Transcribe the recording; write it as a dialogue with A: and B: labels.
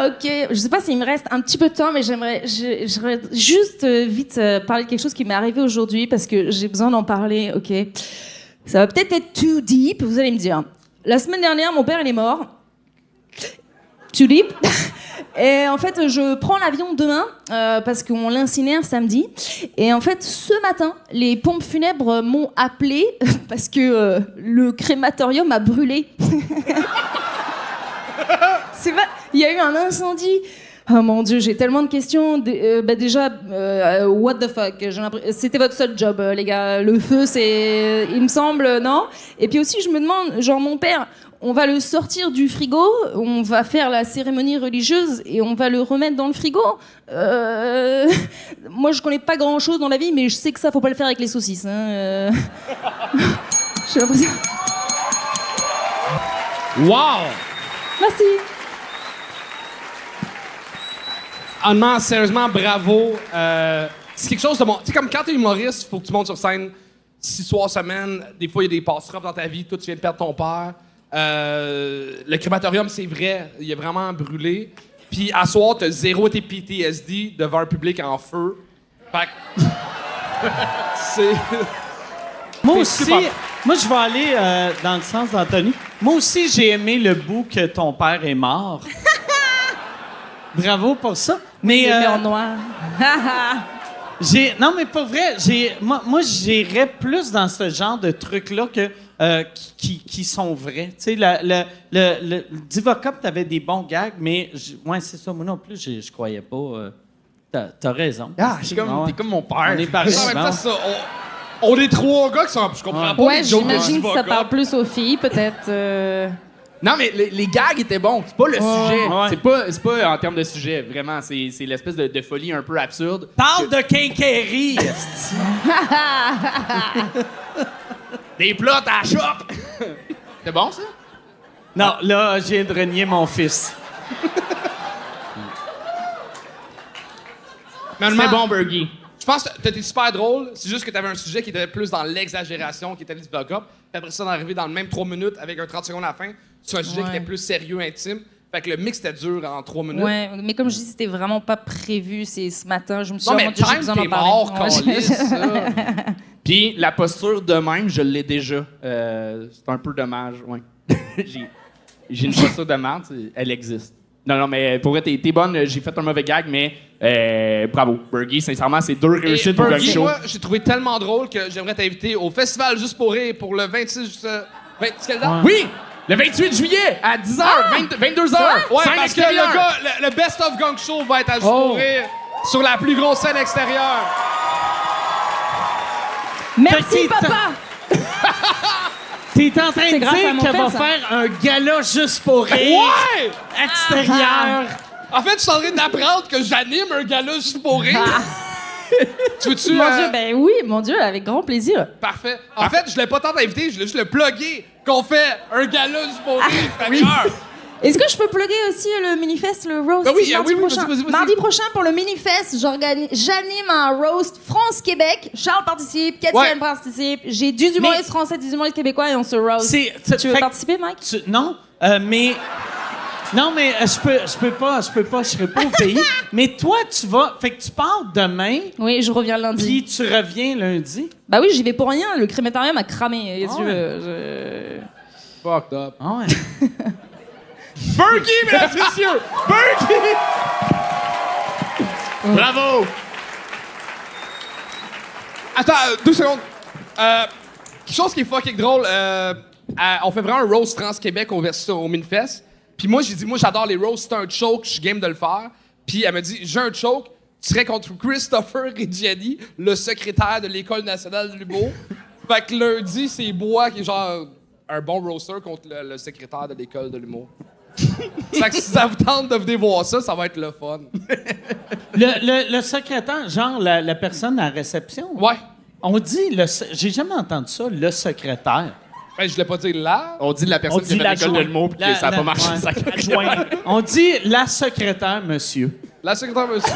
A: Ok, je sais pas s'il me reste un petit peu de temps, mais j'aimerais juste vite parler de quelque chose qui m'est arrivé aujourd'hui parce que j'ai besoin d'en parler, ok? Ça va peut-être être too deep, vous allez me dire. La semaine dernière, mon père, il est mort. Too deep. Et en fait, je prends l'avion demain parce qu'on l'incinère samedi. Et en fait, ce matin, les pompes funèbres m'ont appelé parce que le crématorium a brûlé. Il y a eu un incendie. Oh mon Dieu, j'ai tellement de questions. Déjà, what the fuck? C'était votre seul job, les gars. Le feu, c'est... Il me semble, non? Et puis aussi, je me demande, genre, mon père, on va le sortir du frigo, on va faire la cérémonie religieuse et on va le remettre dans le frigo. Moi, je connais pas grand-chose dans la vie, mais je sais que ça, faut pas le faire avec les saucisses. Hein. J'ai l'impression...
B: Wow!
A: Merci.
B: Honnêtement, sérieusement, bravo. C'est quelque chose de bon. Tu sais, comme quand t'es humoriste, il faut que tu montes sur scène 6 soirs semaine. Des fois, il y a des passerops dans ta vie. Toi, tu viens de perdre ton père. Le crématorium, c'est vrai. Il a vraiment brûlé. Puis, à soir, t'as zéro tes PTSD devant un public en feu. Fait que... c'est...
C: Moi aussi, moi je vais aller dans le sens d'Anthony. Moi aussi, j'ai aimé le bout que ton père est mort. Bravo pour ça. Mais
A: en noir.
C: non, mais pas vrai. Moi, j'irais plus dans ce genre de trucs-là que qui sont vrais. Tu sais, le Divocop, t'avais des bons gags, mais ouais, c'est ça. Moi non plus, je croyais pas. T'as raison.
D: Ah, t'es comme mon père.
C: On est pareil.
B: En même temps, ça, on est 3 gars qui sont... Je comprends pas
A: Ouais,
B: les jokes de
A: j'imagine que ça
B: Divocop.
A: parle plus aux filles, peut-être.
D: Non, mais les gags étaient bons. C'est pas le sujet.
C: ouais.
D: C'est pas en termes de sujet, vraiment. C'est l'espèce de folie un peu absurde.
C: Parle de quincaillerie. esti.
D: Des plots à la shop! C'est bon, ça?
C: Non, là, je viens de renier mon fils.
D: C'est bon, Bergie.
B: Je pense que t'étais super drôle, c'est juste que t'avais un sujet qui était plus dans l'exagération, qui était le Divocop. Puis après ça, d'arriver dans le même 3 minutes avec un 30 secondes à la fin, sur un sujet qui était plus sérieux, intime. Fait que le mix était dur en 3 minutes.
A: Ouais, mais comme je dis, c'était vraiment pas prévu. C'est ce matin, je me suis
B: Non,
A: dit,
B: mais
A: oh mon Dieu, j'ai
B: time,
A: besoin
B: t'es
A: d'en parler.
B: mort,
A: Ouais,
B: câlisse, ça.
D: Puis la posture de même, je l'ai déjà. C'est un peu dommage, ouais. J'ai une posture de merde, elle existe. Non, mais pour vrai, t'es bonne. J'ai fait un mauvais gag, mais bravo. Bergie, sincèrement, c'est 2 réussites pour un
B: Bergie,
D: show.
B: moi, j'ai trouvé tellement drôle que j'aimerais t'inviter au festival Juste pour rire pour le 26... quelle date?
D: Oui! Le 28 juillet, à 10h, 22h.
B: Ouais,
D: Scène
B: parce que
D: extérieure.
B: le gars, le Best of Gang Show va être à Juste pour rire sur la plus grosse scène extérieure.
A: Merci,
C: Fait que
A: papa!
C: T'es en train de
A: grâce à
C: dire
A: mon
C: qu'elle
A: père,
C: va
A: ça.
C: faire un gala juste pour rire.
B: Ouais!
C: Extérieur.
B: En fait, je suis en train d'apprendre que j'anime un gala Juste pour rire. Tu veux-tu...
A: Mon Dieu, ben oui, mon Dieu, avec grand plaisir.
B: Parfait. En fait, je l'ai pas tant invité, je l'ai juste le plugger qu'on fait un gala Juste pour rire.
A: Oui. Est-ce que je peux plugger aussi le Minifest, le roast?
B: Ben oui,
A: mardi
B: oui,
A: prochain.
B: vas-y.
A: Mardi prochain, pour le Minifest, j'anime un roast France-Québec. Charles participe, Katiane participe. J'ai 10 humoristes français, 10 humoristes québécois et on se roast. Tu veux participer, Mike?
C: Non, mais... Non, mais je peux pas, je serai pas au pays. Mais toi, tu vas... Fait que tu pars demain,
A: Oui, je reviens lundi.
C: puis tu reviens lundi.
A: Bah oui, j'y vais pour rien. Le crématorium a cramé. Qu'est-ce que tu
C: ouais.
A: veux?
B: Fucked up.
C: Ah ouais.
B: Bergie, mesdames et messieurs! Bergie!
D: Bravo!
B: Attends, 2 secondes. Quelque chose qui est fucking drôle, on fait vraiment un roast trans-Québec au Minfest. Puis moi, j'ai dit, moi, j'adore les roasts, c'est un choke, je suis game de le faire. Puis elle me dit, j'ai un choke, tu serais contre Christopher Reggiani, le secrétaire de l'École nationale de l'humour. Fait que lundi, c'est Bois qui est genre un bon roaster contre le secrétaire de l'École de l'humour. Fait que si ça vous tente de venir voir ça, ça va être le fun.
C: Le secrétaire, genre la personne à la réception.
B: Ouais.
C: On dit, j'ai jamais entendu ça, le secrétaire.
B: Ben, je l'ai pas dit là.
D: On dit la personne qui a fait l'école de l'humour puis que ça n'a pas marché.
C: Ouais. On dit la secrétaire, monsieur.
B: La secrétaire, monsieur.